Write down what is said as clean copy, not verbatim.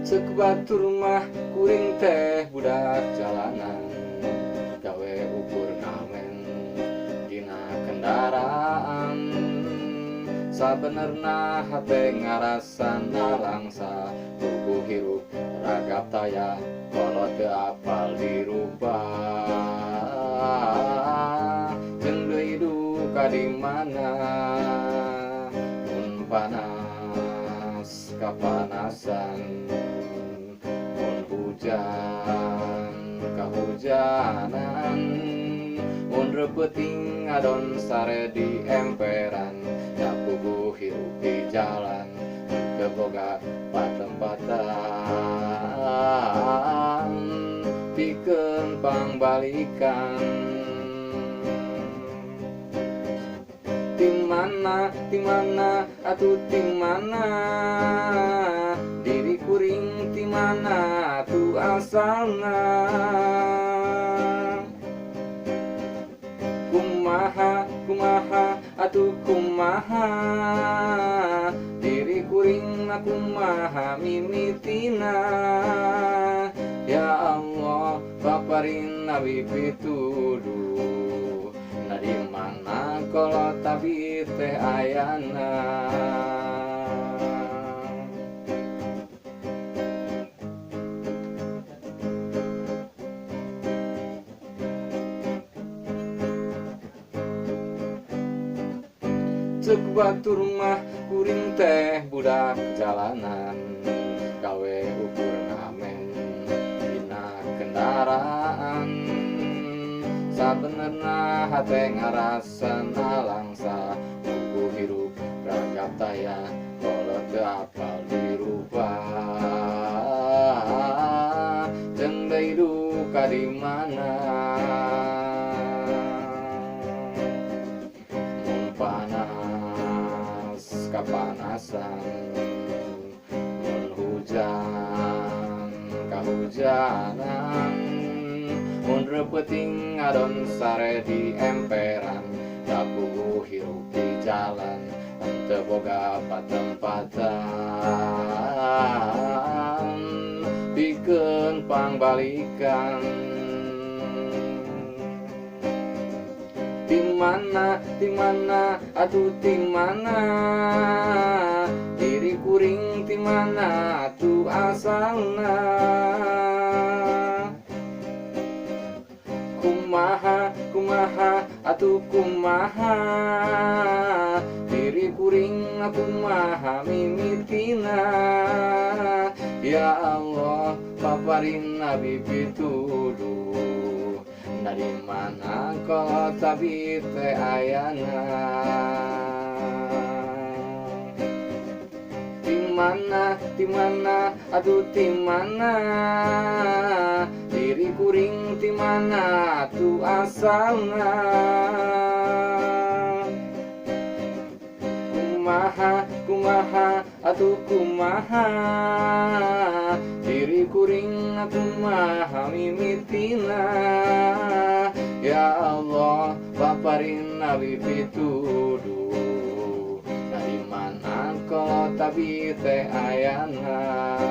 Cek batur mah kuring teh budak jalanan, gawe ukur ngamen dina kendaraan. Sabenerna hate ngarasana langsa, tubuh hirup ragap taya kolot teu apal dirubah. Jeung deui duka di mana mun panas kapanasan, mun hujan kahujanan, mun repeting adon sare di emperan, da puguh hirup di jalan teu boga patempatan, pikeun pangbalikan. Timana, atuh timana, diri kuring timana atuh asalna. Kumaha, atuh kumaha, diri kuring kumaha mimitina. Ya Allah, paparina pituduh, na di mana kalau tabi teh ayana. Cek batur mah kuring teh budak jalanan, gawe ukur ngamen dina kendaraan. Sabenerna hate ngarasana langsa, tubuh hirup ragap taya kolot teu apal dirubah. Jeung deui duka di mana mun panas kapanasan, mun hujan kahujanan, mun repeting adon sare di emperan, da puguh hirup di jalan teu boga patempatan, pikeun pangbalikan. Timana, atuh timana, diri kuring timana atuh asalna. Kumaha, atuh kumaha, diri kuring kumaha mimitina. Ya Allah, paparina pituduh, na di mana kalau tabi teh ayana. Timana, atuh timana, diri kuring timana atuh asalna. Kumaha, atuh kumaha, diri kuring kumaha mimitina. Ya Allah, paparina pituduh, na di mana kalau tabi teh ayana.